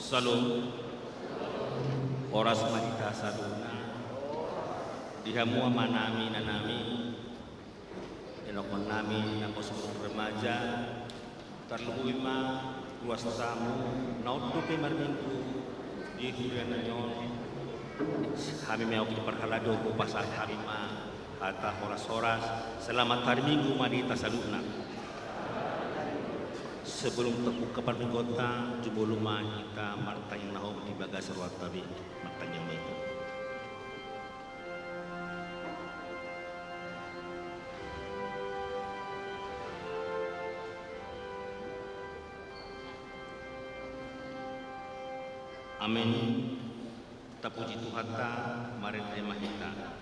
Salum oras malita saduna dihamua manami nanami enokon nami na kosong remaja terluima luas tamu naut dupe marminggu di hurian nyon kami mau kita perhalado ko pasal hari ma kata horas-horas selamat hari minggu malita saduna. Sebelum terbuka pada kota, jubuluma kita martang yang nahom di bagas ruat tabi martang yang itu. Amin. Tapuji Tuhan ta, mari terima kita.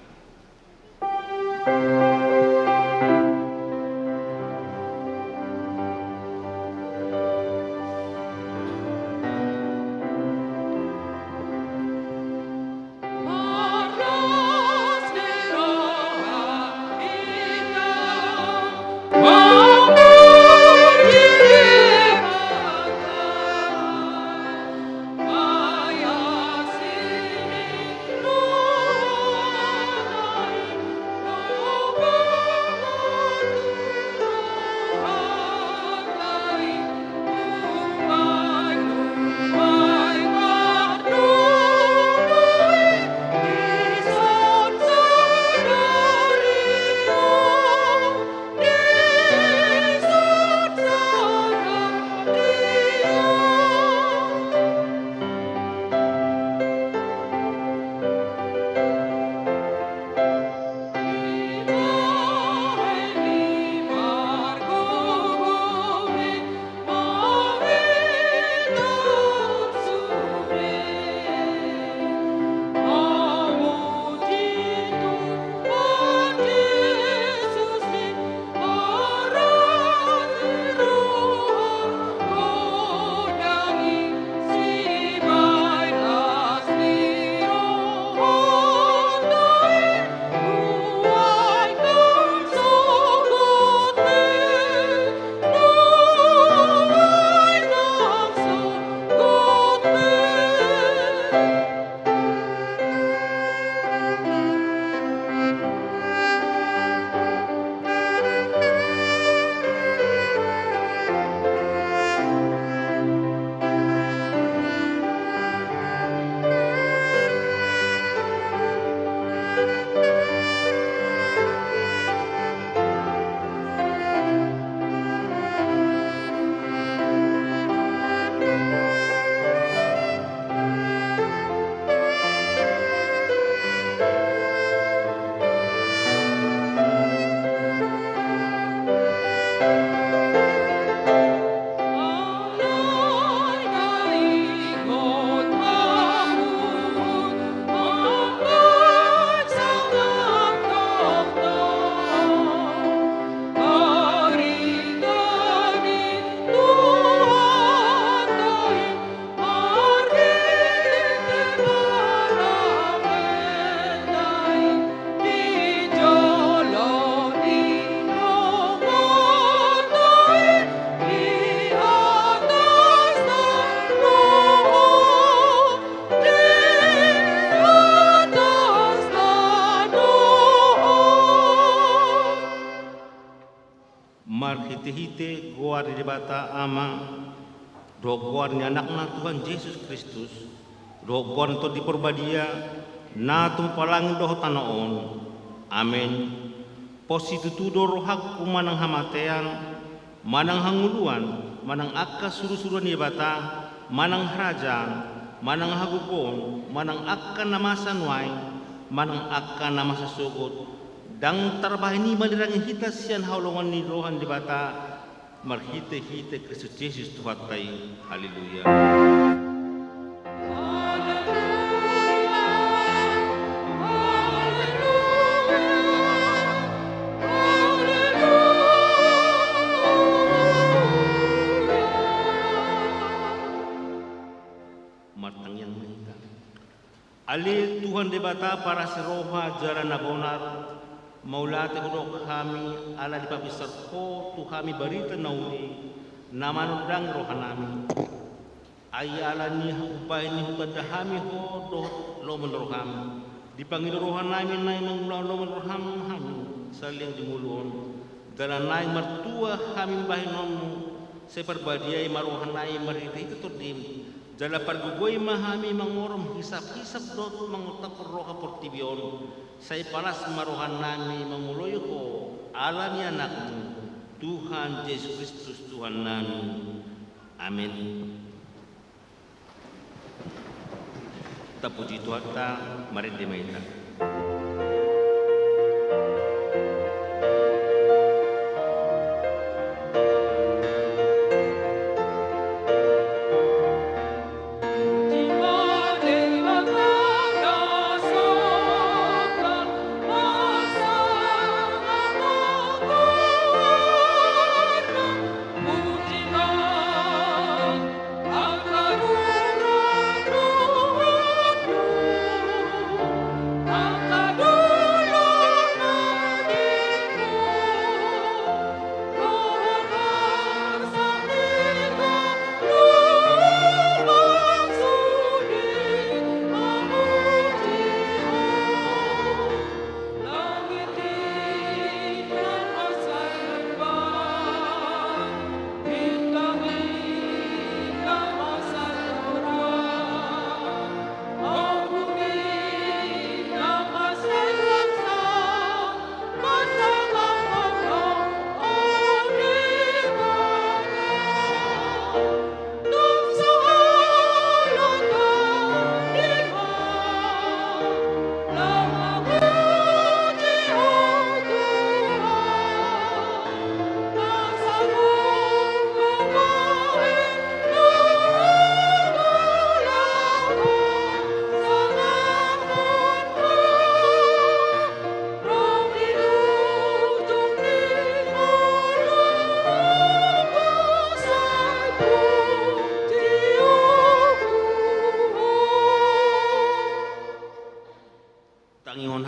Hite-hite goar di bata ama do goar ni anak na Tuhan Yesus Kristus do goar to di porbadia na tumpalang do tanaon amin positudo rohak kumanang hamatean manang hanguluan manang akka suru-suruan di bata manang harajan manang hagupon manang akka namasanway manang akka namasasugot dang tarbahini malirang hita siyan haulungan ni rohan di bata marhite-hite Kristus Yesus Tuhan tay haleluya. Martang yang menita ali Tuhan di bata para seroha jara nagonar maulate ko kami ala di papisar ko tu kami barita nauli namanudang rohanami ayala ni upay ni hukadahami ho do lo menroham dipanggil rohan namin na mangulaw lo menroham ham saling dimuluon dalam naik mertua hamim bahinom seperbadiai maruhan naik meriti itu turdim jala pargugoi mahami mangorom hisap-hisap dot mangutak roha portibion saya palas maruhan nami manguloy ko alami anakmu Tuhan Yesus Kristus Tuhan nami amin. Puji Tuhan ta mari dimaita.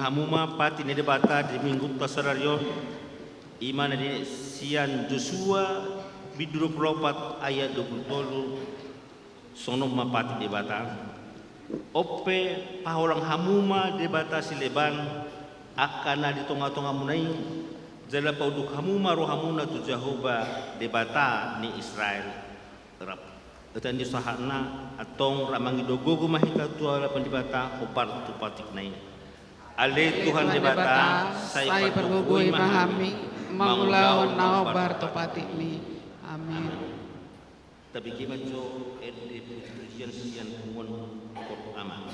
Hamuma pati ni debata di minggu tasarario iman di sian Joshua biduro pelopat ayat 20 sono mapati debata ope paholang hamuma debata sileban akana di tonga-tonga munai jala pauduk hamuma rohamuna tu Jehovah debata ni Israel terap dan di sahana atong ramangi dogogo mahika tuala pendebata opar tu patik nai Ale Tuhan debata, saya pergugui mahami, mangulawan naobar topati ni. Amin. Tapi gimana jo ede pujian sian kumon kor aman.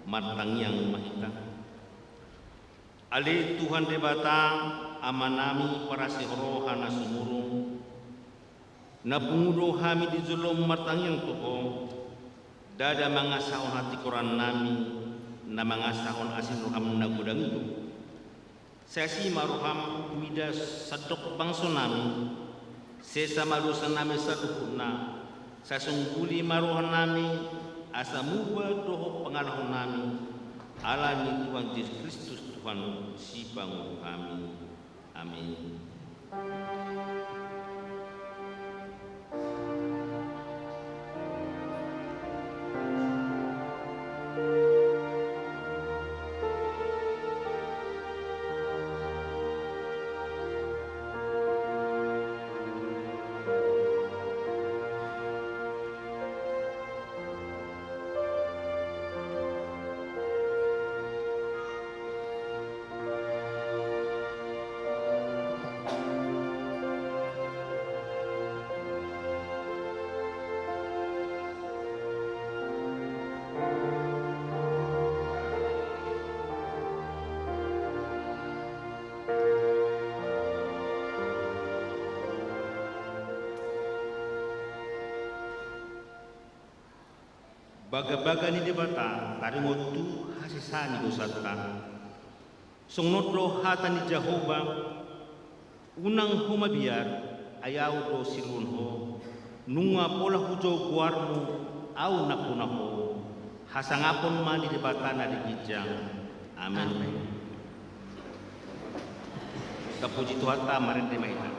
matang yang mahita. Ali Tuhan debata amanami para sihroha na sumurung na pungudo hami di zulum matang yang toko dada mangasahon hati Quran nami na mangasahon asin roham na gudang itu. Sesi maruham midas sadok bangso nami sesa marusan nami saduhuna sasungguli maruhan nami asa muba doho pengalahon nami alami Tuhan Yesus Kristus Tuhan si panguh kami. Amin. Baga-baga ni debata taringotu hasisani dosata. Songnotro hata ni Jehovah unang humabiar ayaw do silunho nunga pola hujo guarmu au nakunaho hasangapon man di debata na digijang. Amin. Kapuji Tuhan ta marin maita.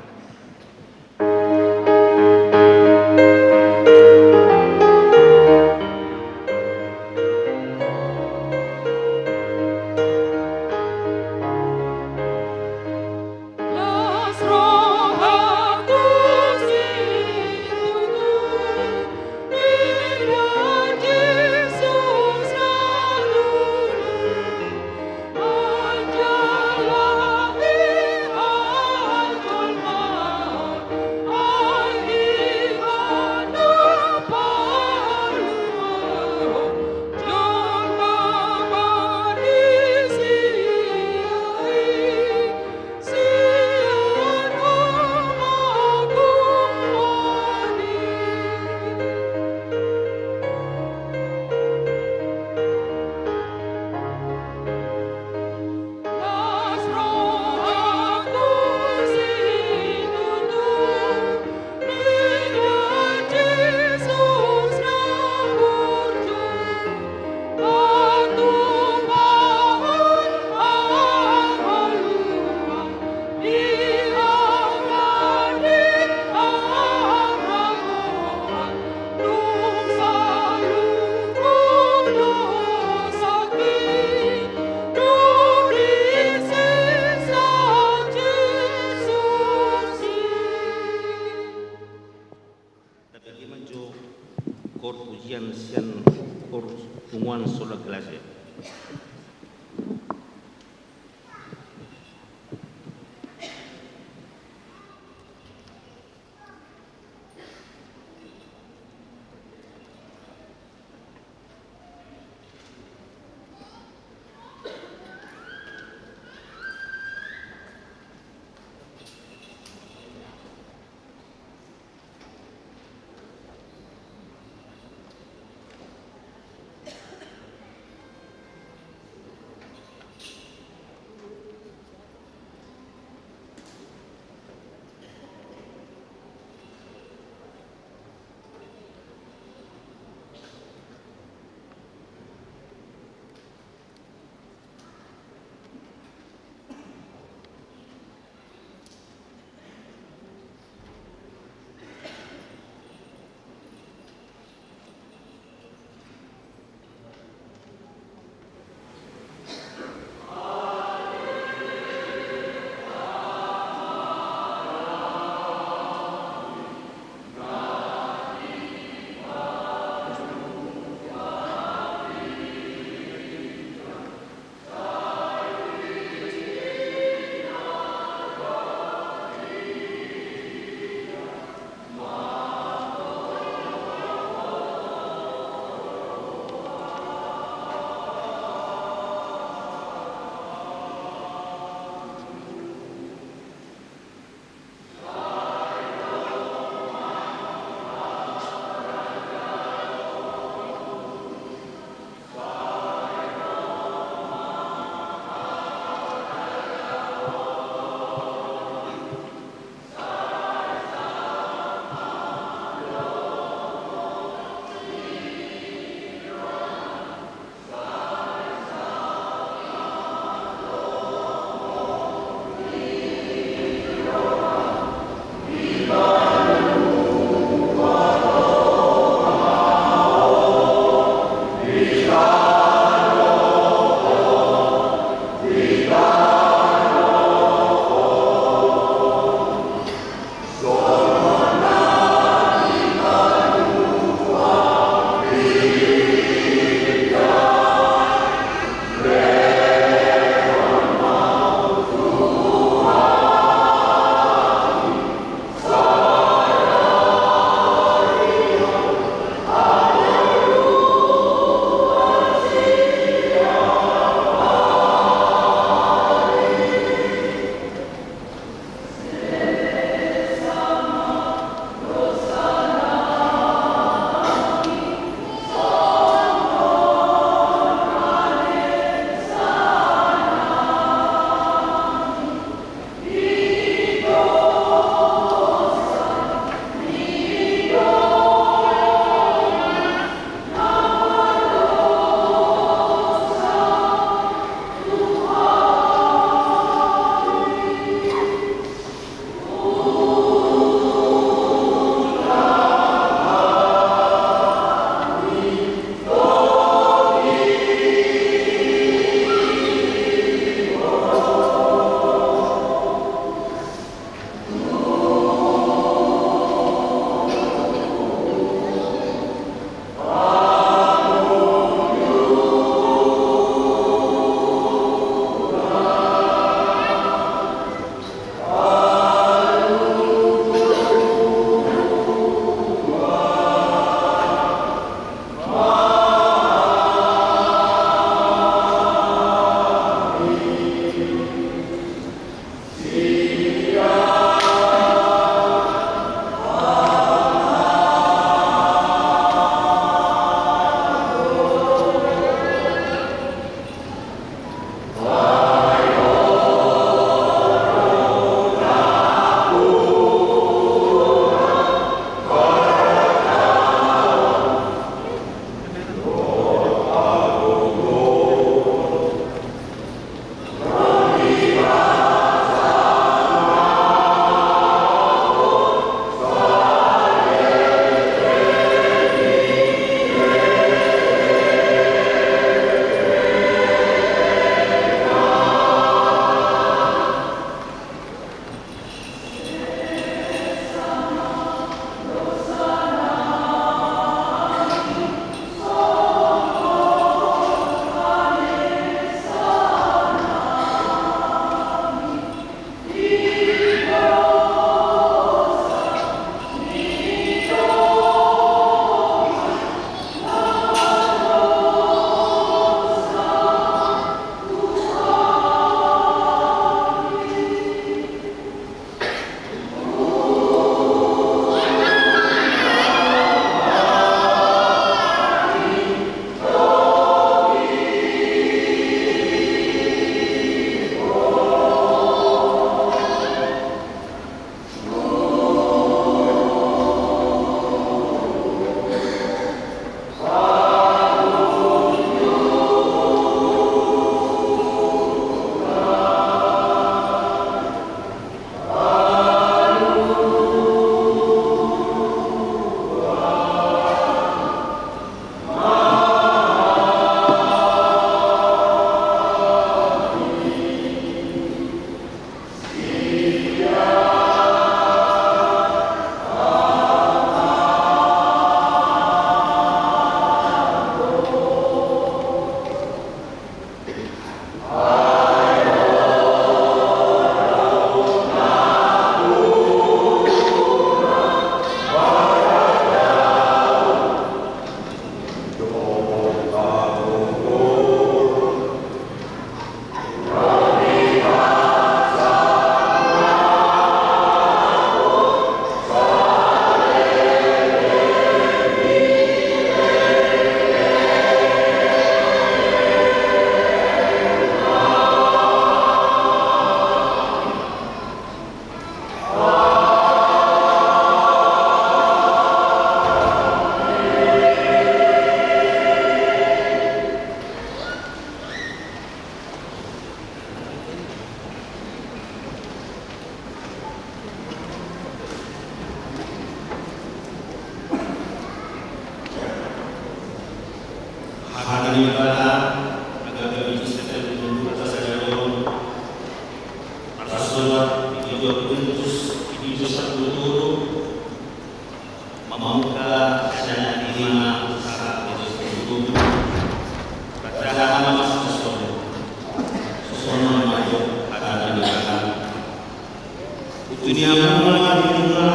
dunia mula dina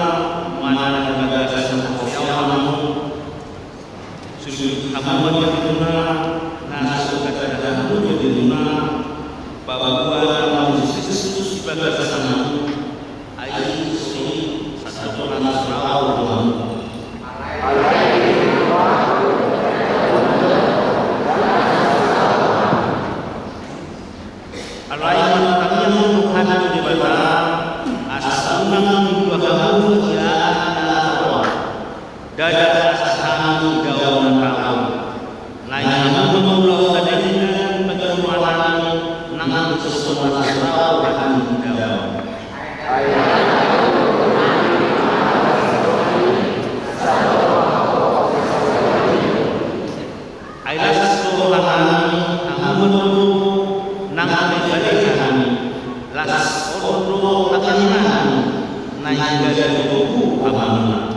mana gagasan sosialmu sujud hamba dina nasu kata dahulu dina bahwa Kristus gagasanmu ai si satu nasrau Alaihi Tuhan di bawah asalnya dua ya dada asahan jauh tahu lain mengulang kadang bagaimana nang sesuatu tahu dan jauh Ailah sesuatu nang balikan las ordo takanan naik dari buku abang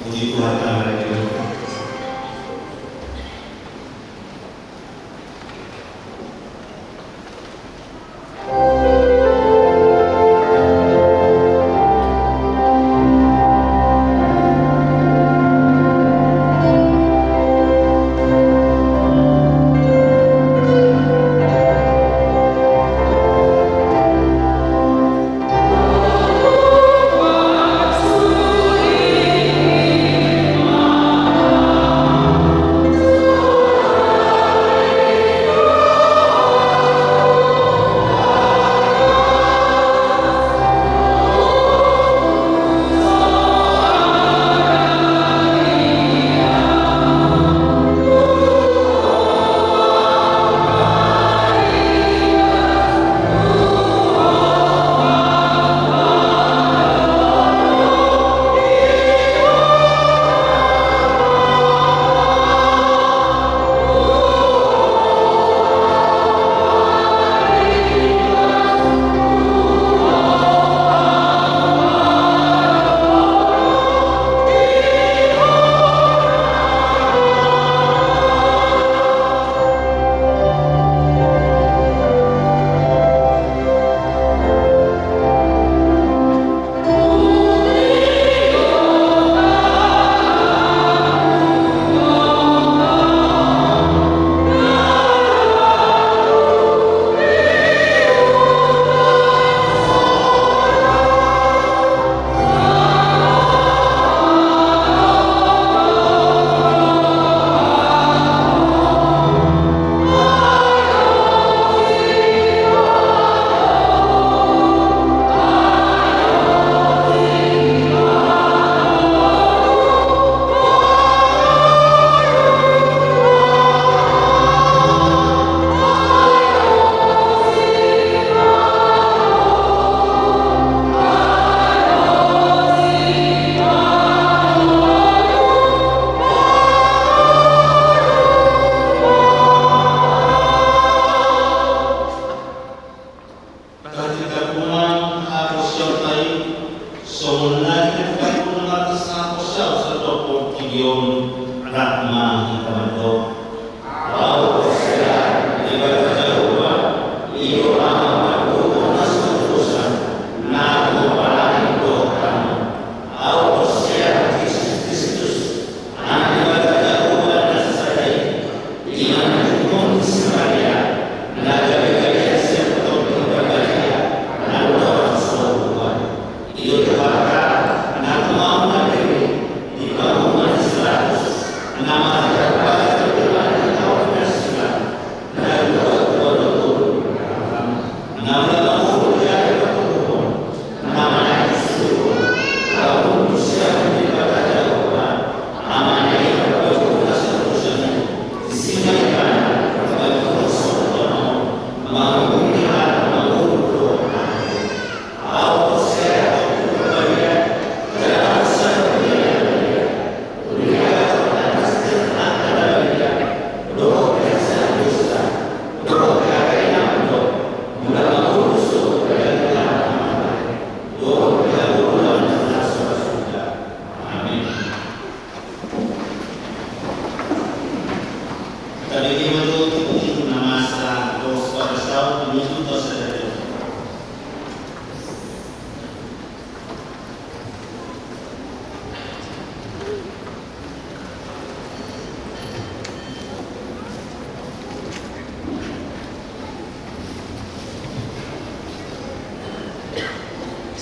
Puji Tuhan Haleluya.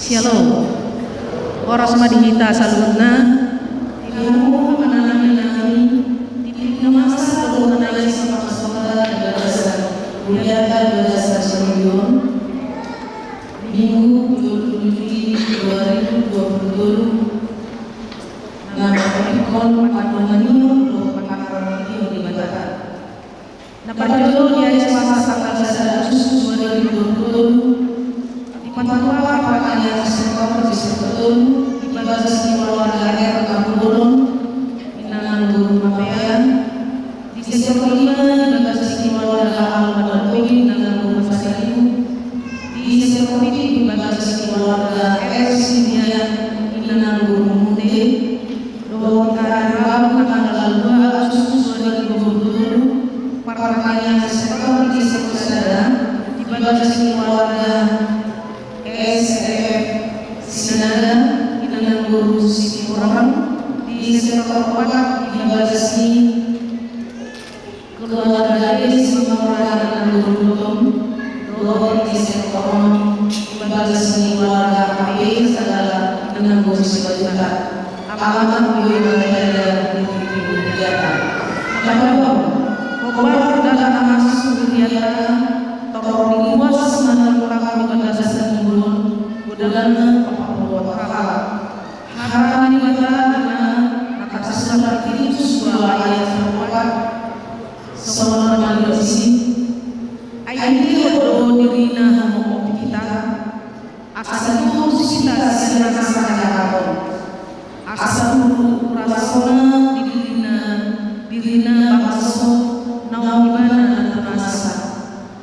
Shalom. Oras madihita saludna. Ilmu akan nami di masa keturunan sama saudara berdasar kuliah berdasar sembilan Minggu 27 Juli 2020. Nama Pemikon Patunganio do Pakaranio dibacakan. Napajol dia Selasa tanggal 1 Agustus 2020. Fatwa pakaian sektor disebutkan ibadah keluarga R Kampung Minang Guru Mapean di sektor 5 ibadah keluarga Almadan Kogi Minang Guru Pasaribu di sektor 7 ibadah keluarga R Sindian Minang Guru Munde 2 sisi orang di sektor keuangan di Bagasi keluarga di Semarang dan Gurudum Rohor di sektor Bagasi keluarga KB segala dengan posisi juta alamat wilayah di kegiatan kedua obat dalam masuk kegiatan tolong diluas menentang kebebasan belum budaya hal ini bagaimana maka sesuatu itu sebuah ayat terkuat semua orang di sini ayat ini berdoa dirina mau kita asal itu kita siapa saja asal rasona dirina bangsa nawa gimana terasa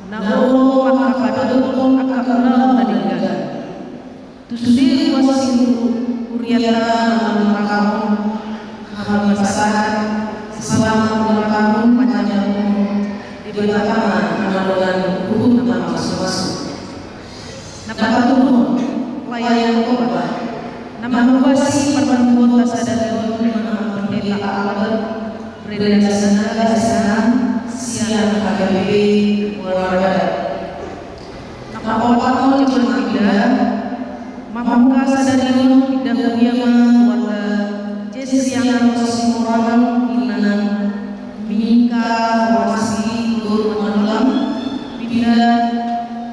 nawa maka pada akan kenal tadi enggak tusudi wasilu Uriana kamu kami pasangan selama kamu panjang di belakang dengan hukum nama masuk-masuk. Nama turun layan korban nama wasi perempuan sadar nama pendeta awal Reda sana siang KBB Warga nama orang cuma tidak Mampuka sadarion tidak diama warga Jesi yang masih orang Inan Mingka Formasi Guru Malam Pindah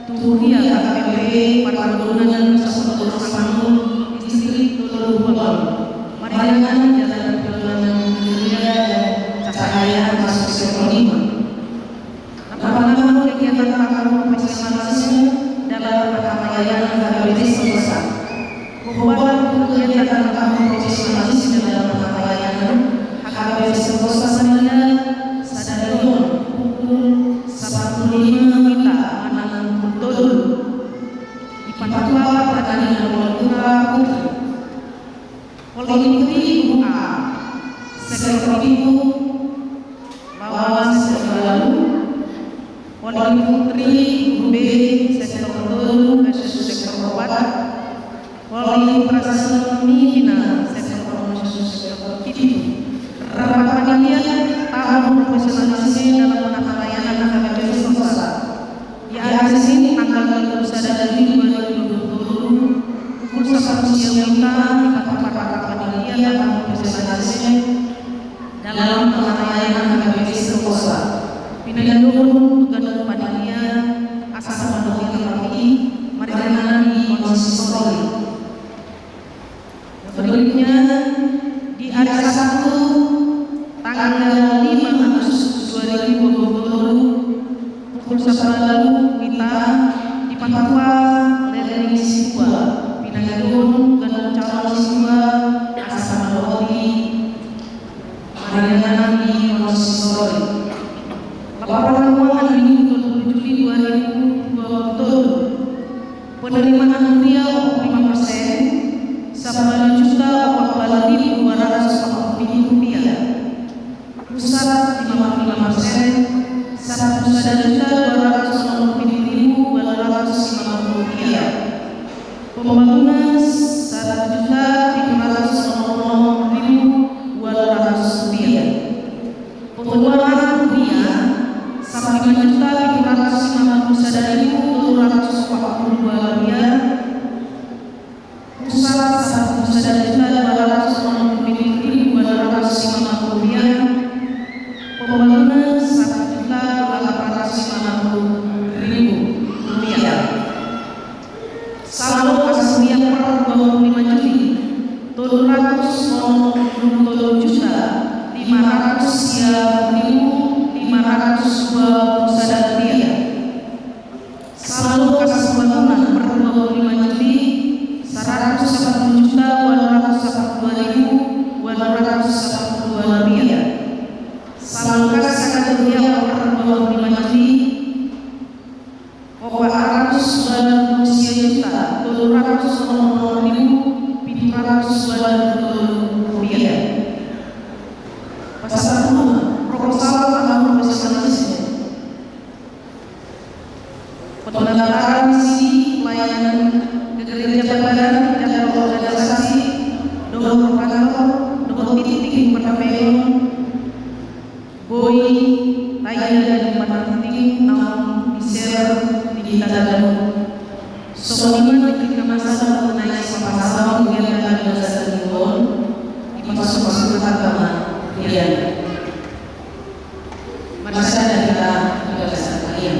Tuhuria KPP Parwadunan Sasudul Samul Istri Tulur Babal Mariana Jalan Perjalanan Dunia dan Cahaya Masuk Sekolima Nama-nama kegiatan pakar masing-masing dalam pelayanan KBP selesai. Membuat kegiatan kamu profesionalisme dalam pelayanan KBP selesai sadarion pukul 1.5 kita anak betul di Pantua pertanian Polda Putri. Polda Putri UA Sektor Ibu Lawan Selalu Polda Putri UB Sektor Sektor Obat Wali Prasasana Mina Sektor Sektor Itu rapat panitia tahun profesionalisme dalam pelayanan KBP selesai di akhir sini tanggal 31 Juli 2020 pukul 1 siang kita rapat panitia tahun profesionalisme dalam pelayanan KBP selesai pindah dulu tugas panitia asal manusia kami mariana di konsistori. Berikutnya di hari Sabtu tanggal 5 Agustus 2020 pukul 1 lalu kita di Papua Lereng Siswa Pinanggun dan calon siswa asal Madawati mariana di konsistori. Laporan keuangan Minggu 27 Juli 2020 penerimaan beliau 5%, 9.042.240 rupiah. Pusat 55%, 1.290.250 rupiah. Pembangunan 1.390.200 rupiah. Pengeluaran rupiah 5.751.242 rupiah. Pusat 1.290.250 rupiah. Pembangunan 1.850.000 rupiah. Saldo kas yang per 25 Juli 727.500.521 rupiah. Saldo kas pembangunan per 25 Juli 101.242.242 rupiah. Saldo kas kategori per 25 Juli 429.790.720 rupiah. Pasal 2 proposal tahun profesionalisme pendaftaran isi pelayanan gereja badan dan organisasi Dodo Kantor, Dodo Titik Pertapeon, Boy, Taya dan Titik, Naum, Iser, Dita dan Soniman di kemasan mengenai pasal kegiatan dan dasar Lingkon di masuk-masuk agama kalian. Masa kita dasar kalian.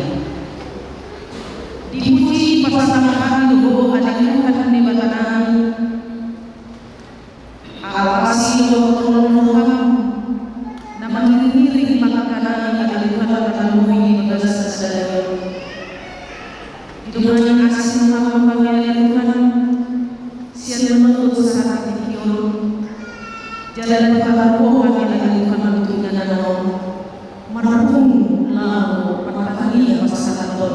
Dipuji pasangan dulu ada Tuhan di batanan. Awasi Tuhan nama diri makanan ada Tuhan melalui dasar sadar. Dengan asing mengambil Tuhan, sian menurut syarat dikion, jalan pertama kami Tuhan untuk nanau, merapung lalu pertanian masyarakat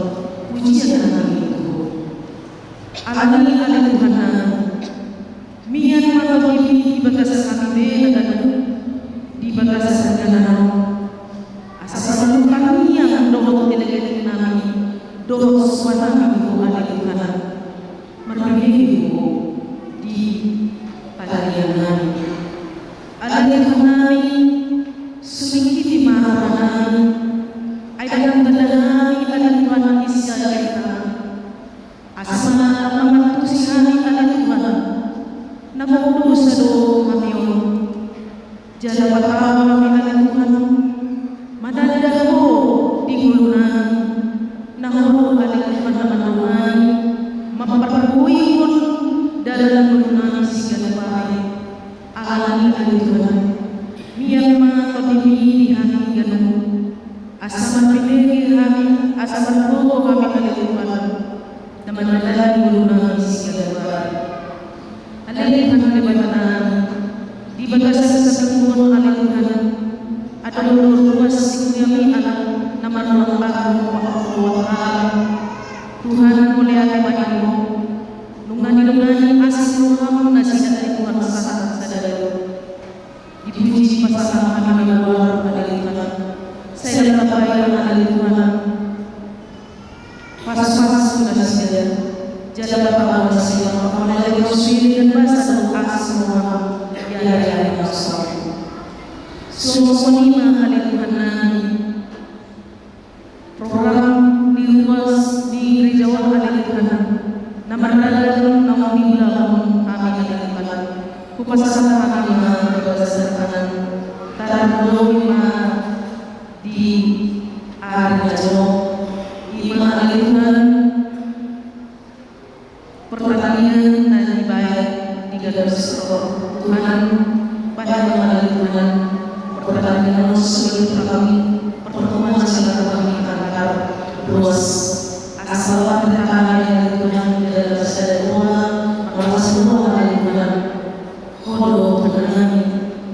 pujian kami itu. Alami ada Tuhan, mian mata kami di bagas kami dan di bagas nanau, asal kami yang doa tidak kami. Doa suara kami ada Tuhan merpilih di pagalian kami ada kami sulit di mana kami ada yang kami ada Tuhan Israel kita asma amat tusihan ada Tuhan nama dosa kami jalan pertama kami ada Tuhan madadaho di gulunan namun ada teman-teman memperbarui pun dalam guna segala baik alami ada Tuhan miyama tadibi di hati ganu asaman pilih kami asaman bobo kami ada Tuhan teman dalam guna segala baik ada Tuhan di batanan di batas sesungguh ada Tuhan ada luas kami alam nama Tuhan mulia kepadamu nungani asih Tuhan nasi dari Tuhan sadar dipuji pasal kami luar pada Tuhan saya dapat bayar pada Tuhan pas-pas sudah sadar jalan bapak masih mulai bersulit dan bahasa asih Tuhan ya semua lima kali Tuhan program di luas di gereja ada Tuhan nama dalam nama di belakang kami ada Tuhan kupasan kami berdasarkan taruh lima di Arjo lima ada Tuhan pertanian dan dibayar di garis Tuhan pada ada Tuhan pertanian seluruh kami pertemuan segala kami luas asal pertama yang Tuhan dalam sadar bahwa semua hal Tuhan kodoh Tuhan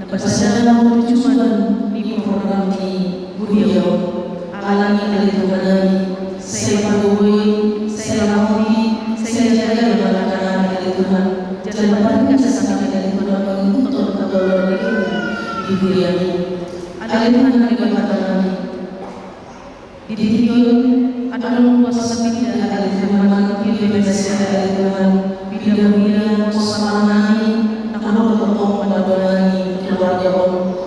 dapat sadar tujuan di program di Budio alami dari Tuhan saya pagui saya ramai saya jaga melakukan dari Tuhan jalan berkas sampai dari Tuhan untuk terbawa di Budio ada Tuhan di bawah di video ada luas sepeda ada zaman Indonesia ada Tuhan bidang suasanai namun bertemu pada barani keluarga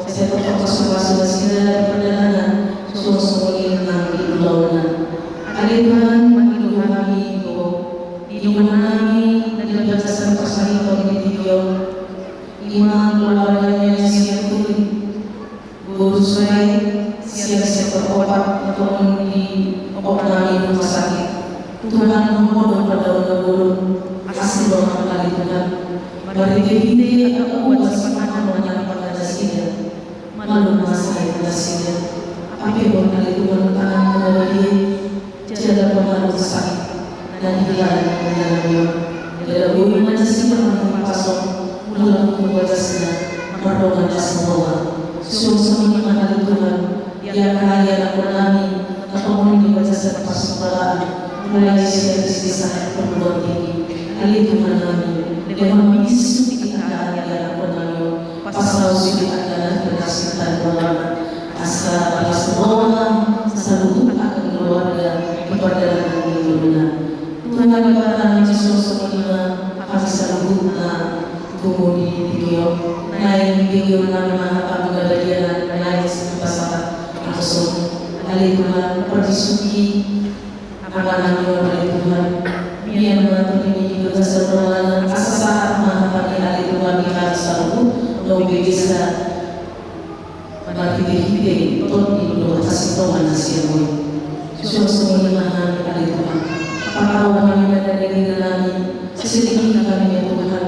saya tetap suasana perjalanan sosok nanti ulaunan ada Tuhan mengilu kami di kami dan berdasarkan pesan di video iman keluarganya siap pulih guru saya siap-siap berobat atau di operasi rumah sakit Tuhan memohon pada ulun asli doa kali Tuhan bagi kita atau buat sepanjang mana pada dasarnya malu masih dasarnya apa yang kali Tuhan tangan kembali jaga rumah sakit dan hilang dalam bumi masih bermanfaat pasok ulang membuat dasarnya merdeka semua semua mana Tuhan yang kaya kami atau memiliki jasa persoalan mulai dari sisa perbuatan ini kali Tuhan kami dengan memiliki keadaan yang kami pasal sulit adalah berdasarkan bahwa asal pada semua selalu akan keluarga kepada kami Tuhan kami Yesus semua akan selalu kemudian naik bigyan ng mga pamagalayan na nais sa aso. Alay Tuhan, perdisuki akan nyo alay Tuhan. Miyan mga pagpinigil sa ruangan asasahat mga kapatid alay Tuhan di harus selalu no bisa maghihitig tot ilo kasi Tuhan na siya mo. Susunod naman alay Tuhan. Pakawa kami na nalagay namin. Sisilingin kami ya Tuhan.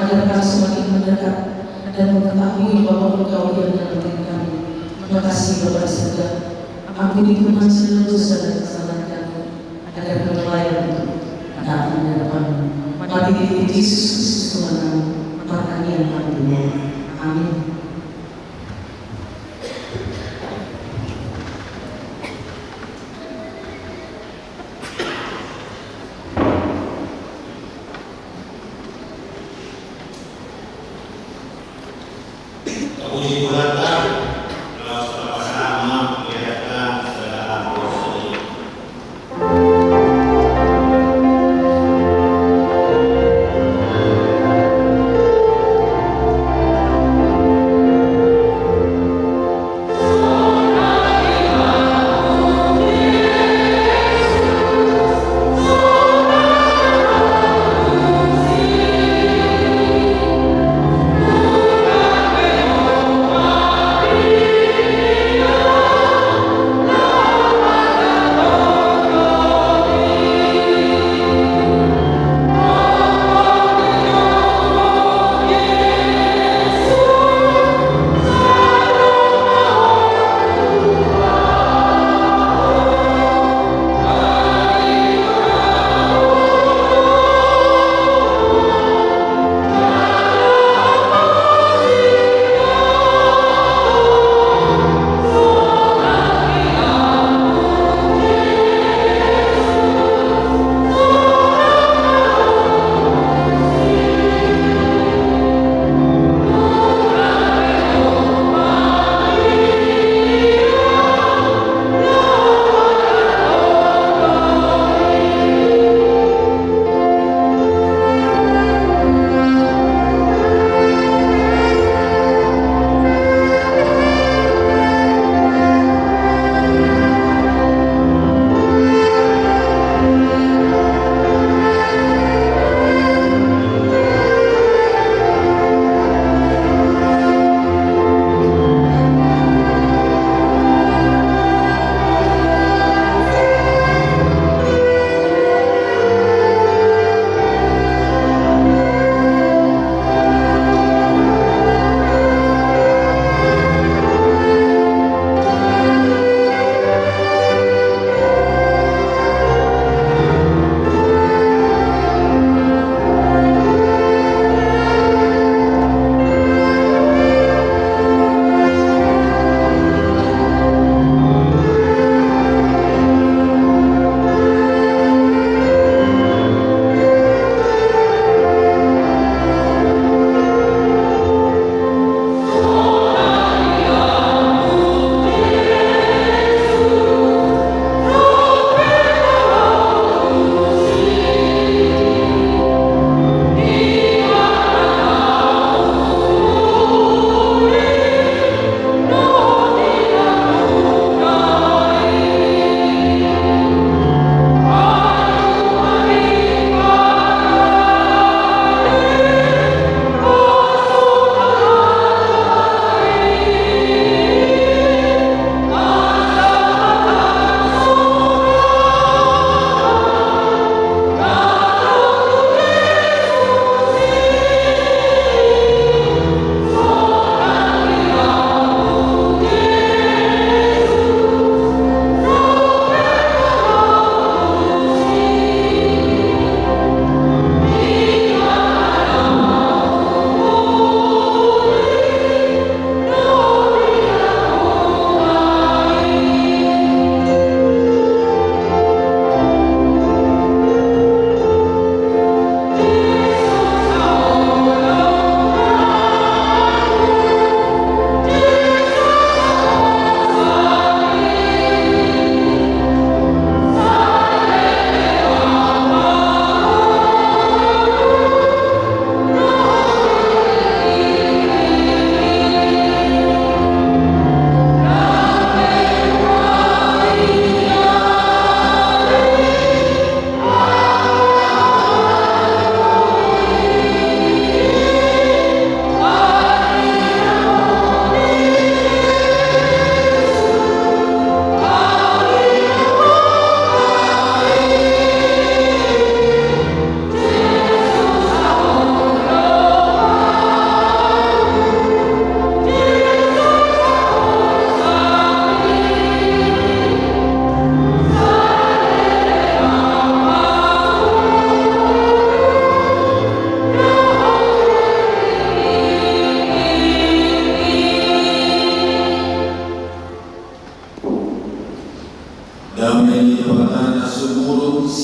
Agar kami semakin mendekat dan mengetahui bahwa Engkau yang menolong kami. Makasih Bapa di surga. Ampuni Tuhan seluruh dosa dan kesalahan kami, agar kami layak untuk datang di hadapan-Mu. Mati di Yesus Kristus Tuhan kami, maka yang matinya. Amin. Puji Tuhan, kalau sama-sama mengirimkan segala dosa. Amen.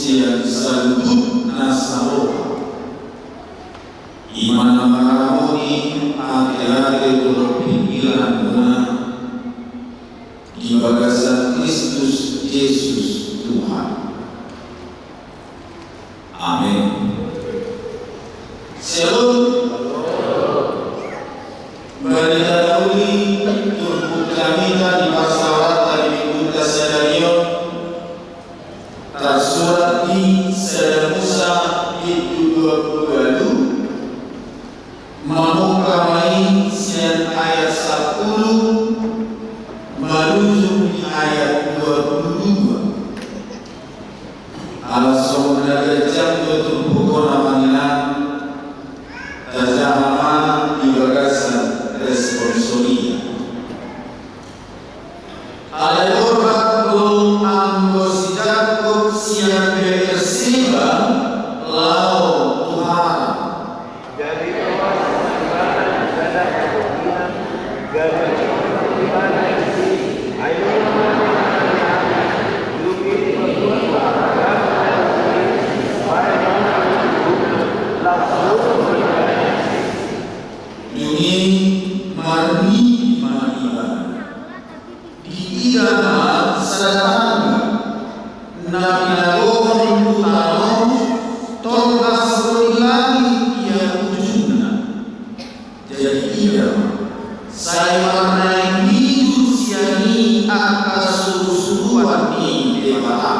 siang salud nasaroha. Iman maramuni ate-ate pikiran benar di bagasan Kristus Yesus Tuhan. Amin. Shalom. Barita dauli turut kami di masyarakat di Kota Sedarion tersurat di Sedar Musa itu 22 memukamai sian ayat 10 menuju di ayat 22. Alasan mendadak jam tutup pukul namanya terjamaah di bagasan responsoria. Ada orang belum anggos Jakob siang bersimba lau Tuhan. Jadi ini marni maniba diidama sadanga naminagohon tutano tolgas lagi ia ujungna jadi idama saya warnai hidup siani akan suruh-suruhan di dewata.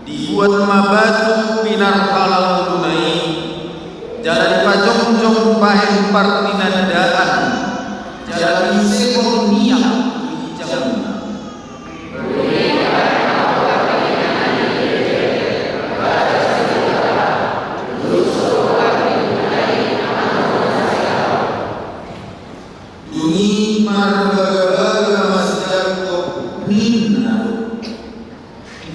Dibuat mabatu pinar halang tunai jalan pajong-jong pahen partinandaan jalan sekong niak jangan dungi marga-marga masjid minna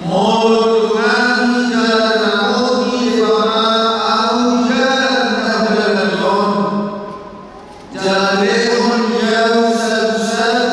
mol dengan jalan di bawah jalan jalan yang satu-satu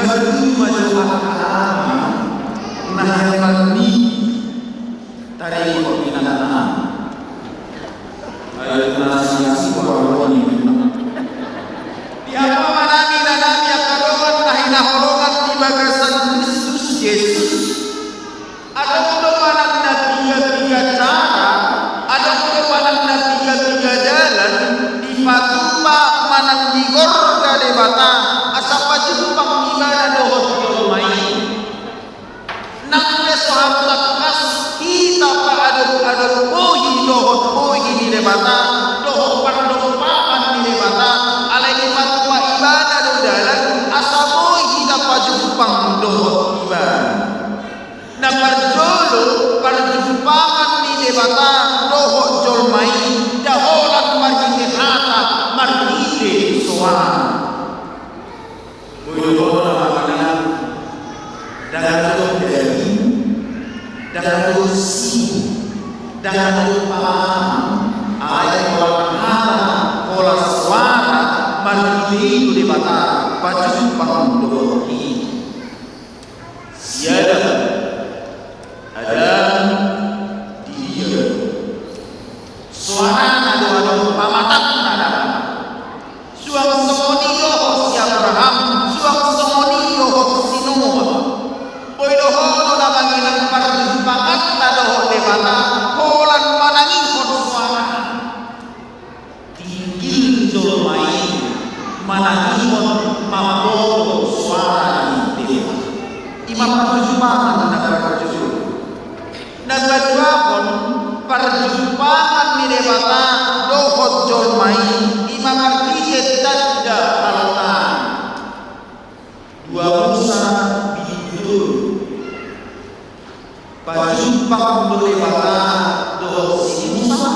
Mahdu majukan nah ni tadi pembinaan ayo nasi warna ni tiapa manani nanami akarokan nahina horongan di bagasan Kristus Yesus. Ada pedoman na tiga cara, ada pedoman na tiga jalan di patumba manang di gorga debata asapa jumpang ibadah dohot jomai. Nang sahabat kas kita pa adon pohi dohot pohi di debata dohot pandopan di debata alai di patwa ibadah do dalan asapohi kita pa jumpang dohot ibadah. Na parjolo parjumpangan di debata dohot jolmai daholan margite hata margite soan. Boyo na dalam dari dalam si dalam paham ayat pola suara margite di debata parjumpangan dohot siada ada dia suara nado pamatan nada suang somoni dohot si Abraham suang somoni dohot si Noah boy dohot na banginan parjumpangan dohot debata holan manangin hot suara tinggi jolmai manangin mambo suara debata imam parjumpangan na Nagbajuapon perjumpaan di debata dohot jolmai imam artijet tanda alatan dua Musa bidur perjumpaan di debata dohot si Musa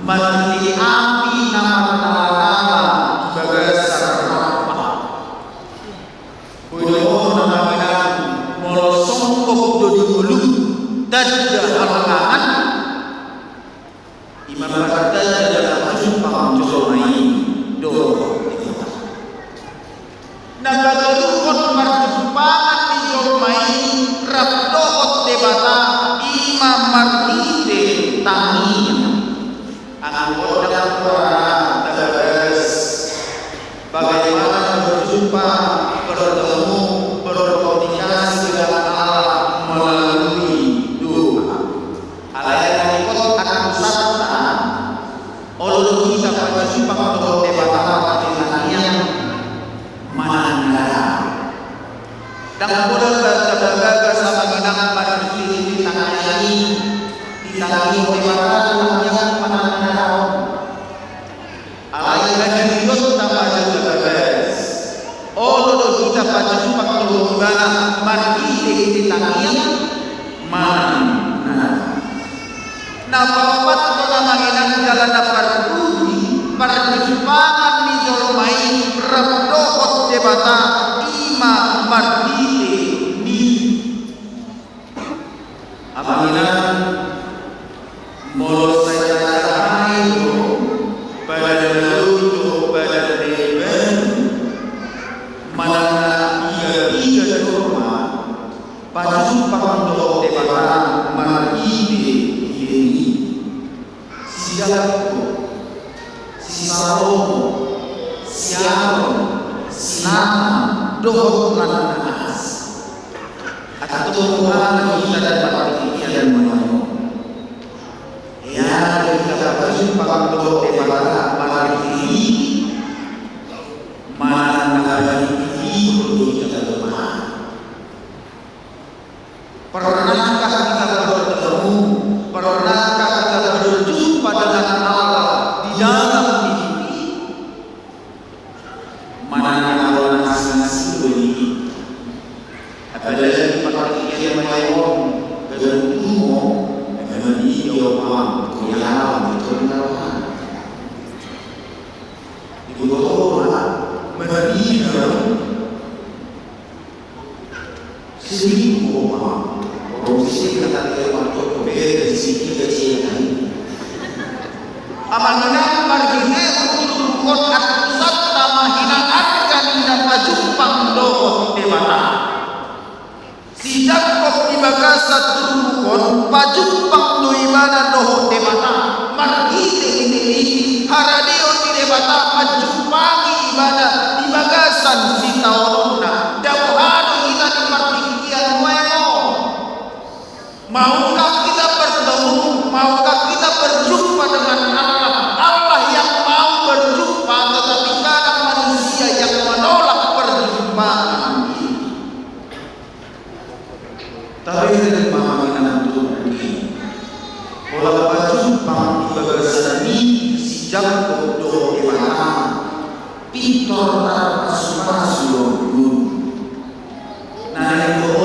mati api nama bagasar apa bodoh nama molosong kok dulu Dada halangan imam kata dalam jumpang jolmai dohot nagatuhot marjumpangan di jolmai rap dohot debata imam martite tangin ang kodang orang tegas bagaimana berjumpa bertemu berkomunikasi dengan Allah melalui Olo kita pada simpang dohot debata dengan mana dan bodoh terdaga sama ginang pada diri tangannya ditangi debata yang mana alai lagi hidup tambah terdaga olo kita pada simpang dohot debata mati ditangi mana napapat ko na manginang jalan na parduhi parjumpangan ni jolmai rabdohot debata ima martite ni amanginan molo saya ayo pada luto pada deben manana iya jolma parjumpangan dohot debata martite siapa si Salomo siapa sinama dohot nanas atau Tuhan kita dapat ini dan menolong ya kita berjumpa dohot debata mana ini mana ini kita lemah pernahkah kita bertemu pernahkah kita berjumpa dengan Allah di dalam mimpi mana orang nasi ini apalagi pakai dia mayong kedentumo dengan dia orang yang terkenal ibu orang mendiam seribu orang Profesi kata dia waktu kebeda di sini kecil kan. Amanah margine untuk kot atusat tamahina akan dapat jumpang dohot si Jakob di bagasa turukon pajumpang do ibana doho demata margite ini haradeo di demata pajumpangi ibana di bagasan si taorona dawhano ina di martikian weo. Maukah kita bertemu, maukah kita berjumpa dengan Allah, Allah yang mau berjumpa, tetapi kadang manusia yang menolak perjumpaan. Tapi dari pemahaman Tuhan ini, kalau berjumpa di bagasan ini si Jakob doh dimana, pintor terpasu-pasu nah itu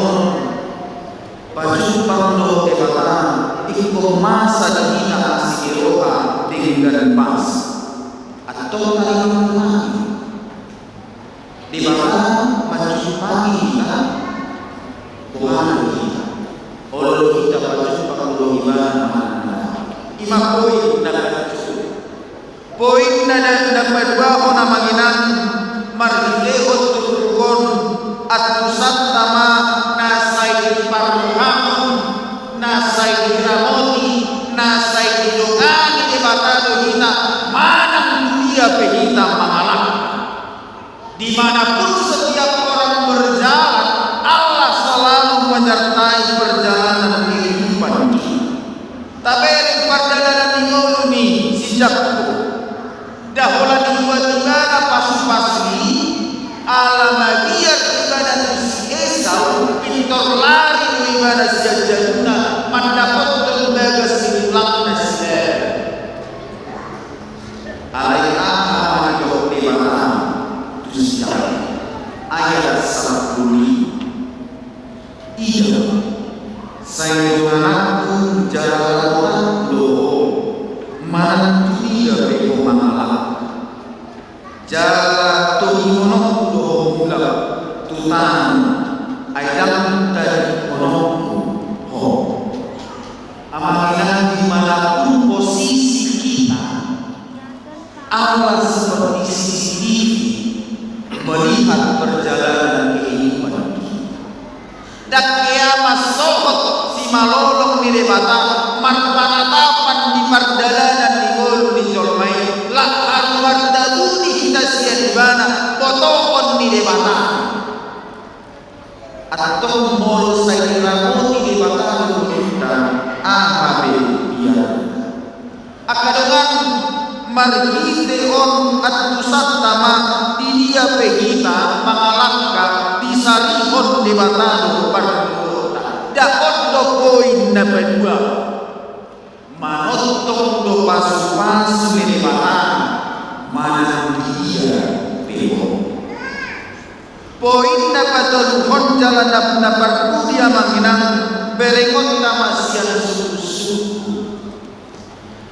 pajumpang do tebatan iko masa dihina siroha dengan pas atau kalimat lagi di mana menjumpai kita Tuhan kita oleh kita pajumpang do ibana ima poin na dapat baho na manginan margilehot turukon at pusat tama nasay paruhamon nasay diramoti nasay dilungani di batado hina manang dunia pehita mangalak dimanapun setiap orang berjalan Allah selalu menyertai perjalanan kehidupan kita. Tapi perjalanan ini si Jakob dahola tiba-tiba pasu-pasri alamagiat ibadah si Esau pintor lari ibadah sejajuna mendapat lembaga silang nasir alaikah majoh dimana tusiak ayat 10 iya sayunganku jalan doh mantu dia beko mangalak jala tuhimono doho mula tutan aidang dari monokku ho amangan dimanapun posisi kita Allah seperti CCTV melihat perjalanan kehidupan kita dak kiamat sohot si malolong di debata marpanatapan di pardalanan di golu di jolmai lahar wardaluni kita siadibana potokon di debata atau mol sayramoti di debata kita ahabe dia akadangan margite on atusat tama di dia pehita mangalangka disarihon di debata dakot do poin na kedua manotong do pasu-pasu di mana mana dia bego poin na patuhon jalan na perkudia manginang berengot nama sian susu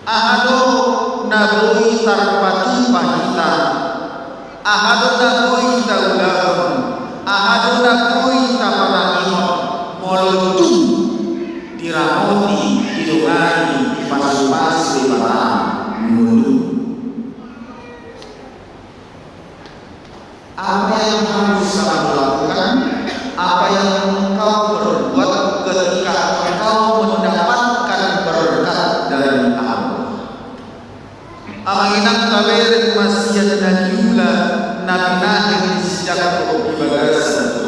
ahado na boi tarpatu pahita ahado na boi taulahon ahado na boi taparangihon molotu diramoti dilungani dipasu-pasu di barang mulu apa yang harus kamu lakukan apa yang engkau berbuat ketika engkau mendapatkan berkat dari Allah amanginang kaberin masjid dan jumlah nabi nahir sejak bagasa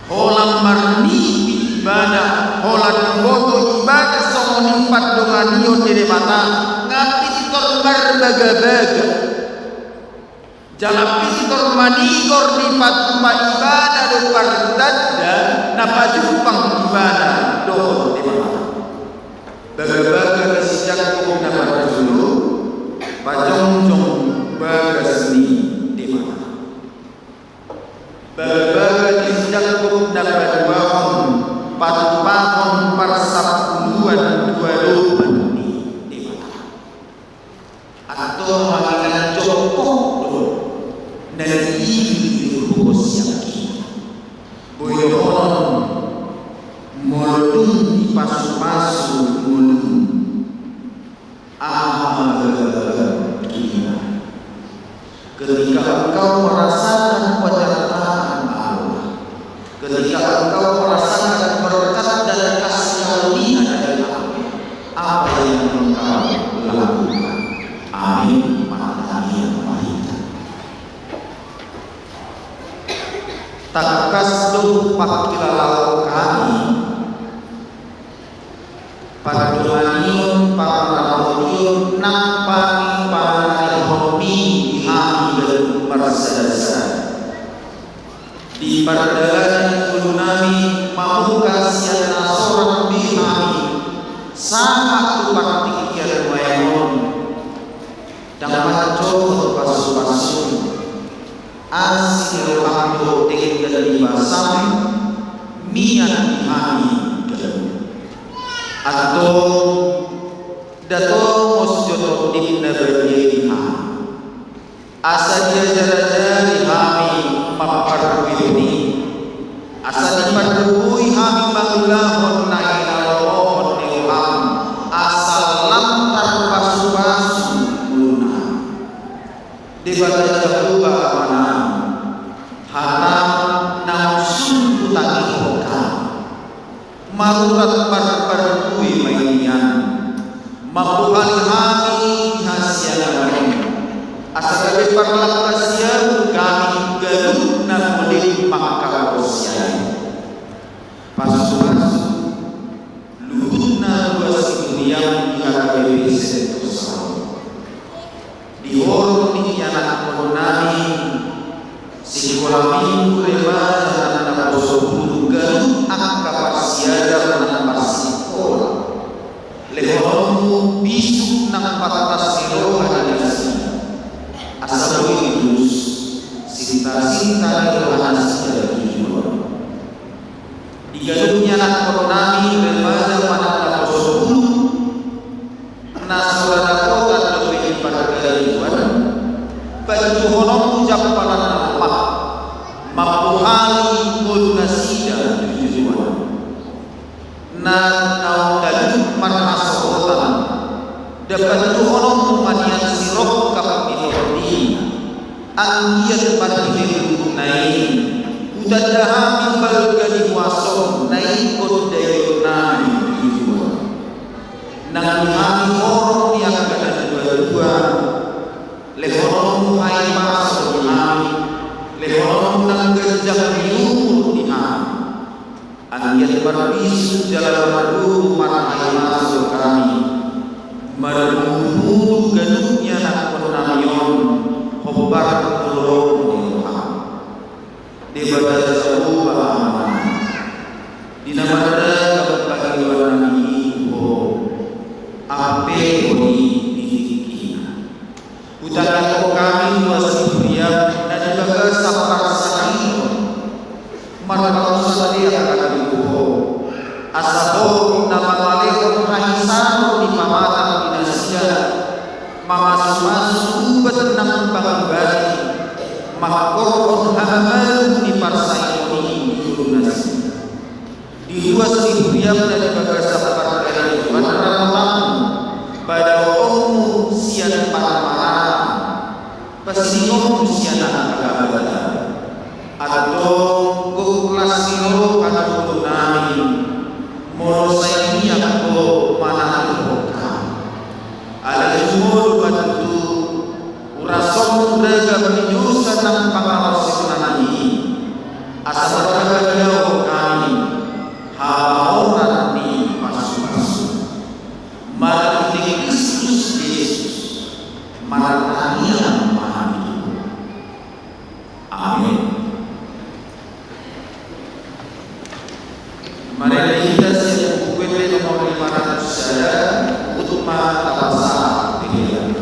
holam marni ibadah holan boto ibadah somoni padonganio di mata ngapit torbar baga-baga jalan pintor manigor di patuma ibadah do pardada napa jumpang ibadah do di mata baga-baga sejak hukum napa dulu pajongjong bagasni di mata baga-baga sejak hukum napa duahon patupahon parsapuluan dua lupan di mata atau makanan cokok dari ibu bos yang boyohon molun pasu-pasu molun ketika engkau merasakan penyertaan Allah ketika takas lumpak kilalau kami padumaniun paranawun nampani panarihomi kami dan mersadasa di perjalanan kulunami mamukas yang nasoran di kami sangat tupartikian wayon dapat coba pasu-pasu asil pangdo dengan libasam mian kami atau dato mosjoto dimna berdiha asa dia jara-jari kami maparwini asa dipadui kami mangulahon na inalawon newam asal lantar pasu-pasu guna dibata jabuba amanam hatam nausun utani hoka marurat barbarkui mainian mapuhali kami hasyanawan asal parlakasian kami galuh na mulim makakawasyan pasu-pasu luhut na luasikuliang ikakabebi sentosaw dihorong ni anak konami sikulaming kureba na naposobulu galuh ang kapasiada ng pasikol lehorong bisuk ng patasiro hadasi asawi Idus sinta-sinta irohanasya tujuan digalungnya anak konami remaja pada naposobulu na saudara kota lebih pada kehidupan baju honong jampalan nampak mapuhali munasida tujuan na naudalun marhasotan dapat honong manian sirok kapitolina anggiat padihir naik udadahami balgani wasong naik kodayon nami tujuan nang kami orang yang ada dua-dua lehorong hai masuk kami lehorong nang gerjang nyur di kami anggiat berbisu jalan malu marahai masuk kami merumur ganuhnya nak penamion hobar turun di badan jauh bahaman di nama kebahagiaan kami ape oni dihikina utara kami wasifriya dan juga sapar sakit marah sadia kami buho asabo nama malekon rahisan di mamatan dinasya mamas-masu betenang bangbari mahakor hamal di parsai oni diunas di wasifriya dan juga sapar dari pada umum sian paramara pasingong sian agabada atau kuklasino kanapun nami morosainya ko manahan hoka alay sumul batu urasom daga penyusan ng pangawasin nani asal kagagaw kami haoran ni pasu-pasu marahiti Kristus Yesus marahani ang mahal. Amin. Mari kita siap kuwete nomor 500 saya untuk matapasa pikiran.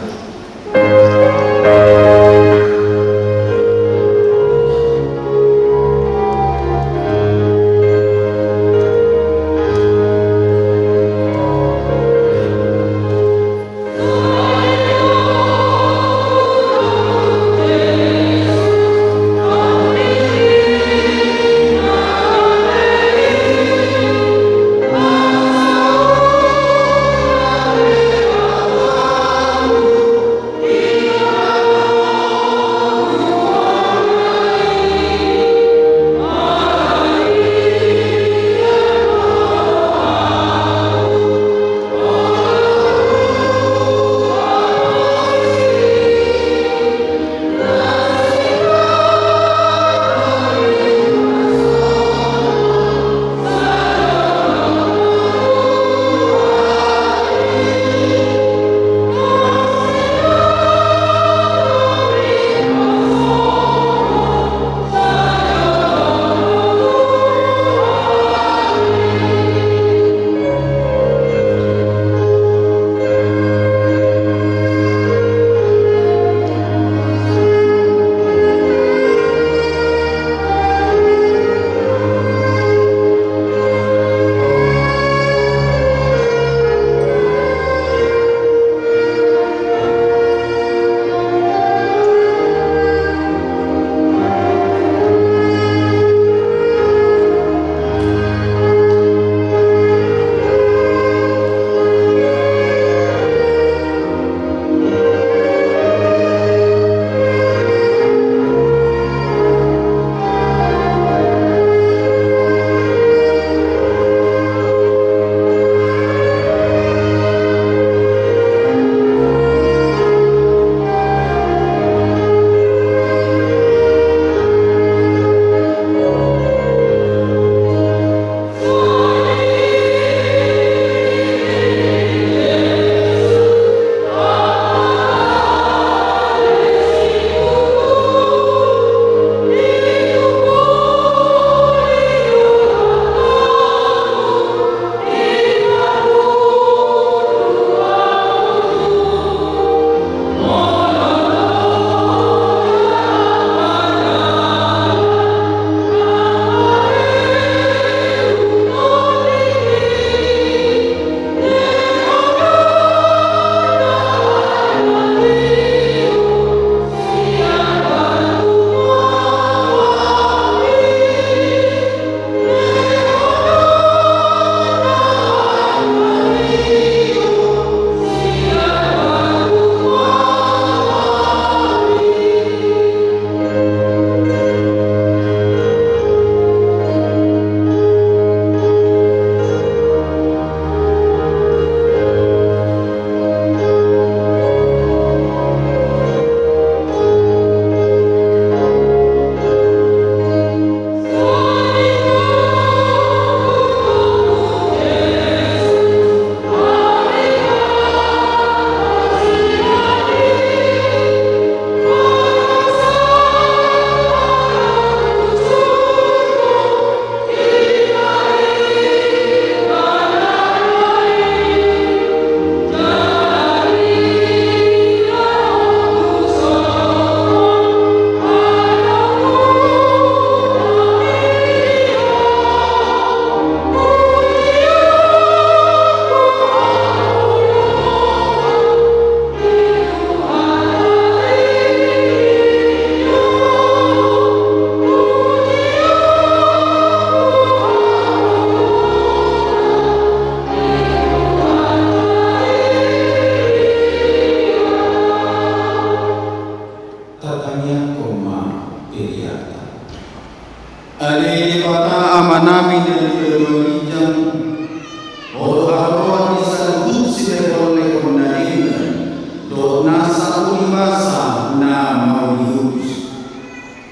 Ali bata amanami dari berwajib Orang disebut siapa oleh kondalinda do nasa unibasa na maulius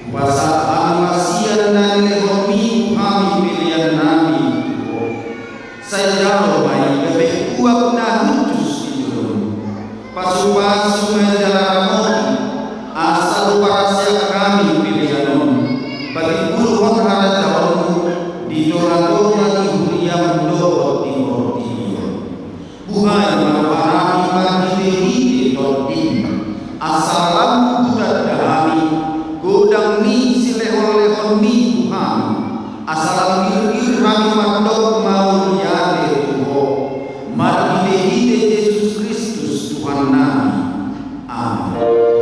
basa amasian na lehomi kami pilihan nami saya jauh baik lebih kuat na hutus itu pasu-pasu menjalankan asal parasya kami pilihan bagi puluhan hari tahun di dorong-dorong iburia mendorong timur timur bukan mewarnai bagi diri totim asalam budak dahami godang ni silehon-lehon ni Tuhan asalam diri kami mandok mau liade Tuhan mari diri Yesus Kristus Tuhan nami amin.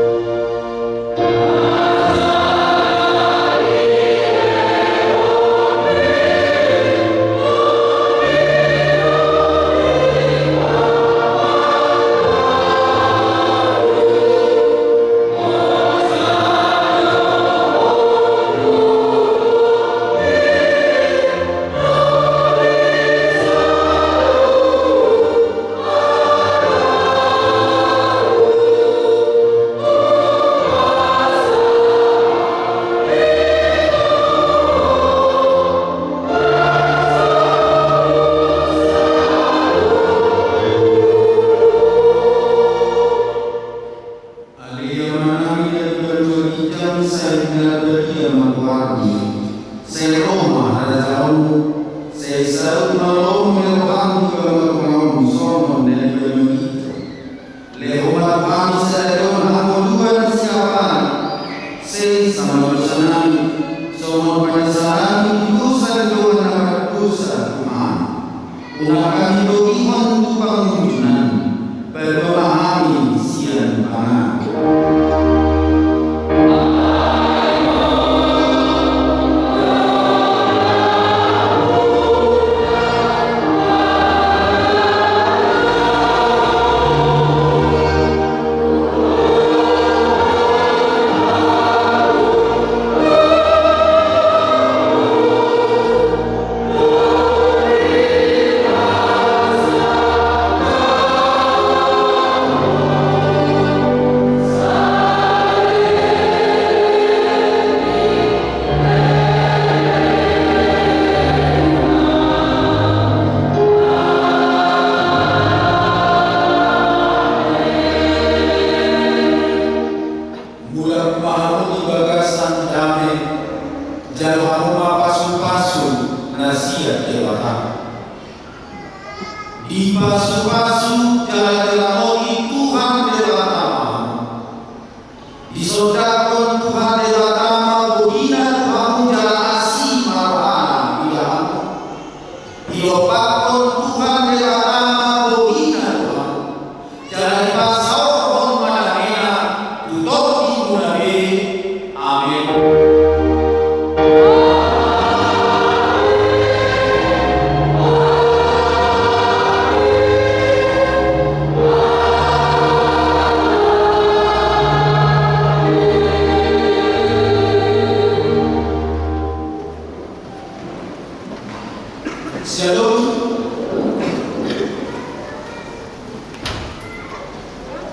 Di sodakon Tuhan Dewa Tama, Bogina Tuhan Jalan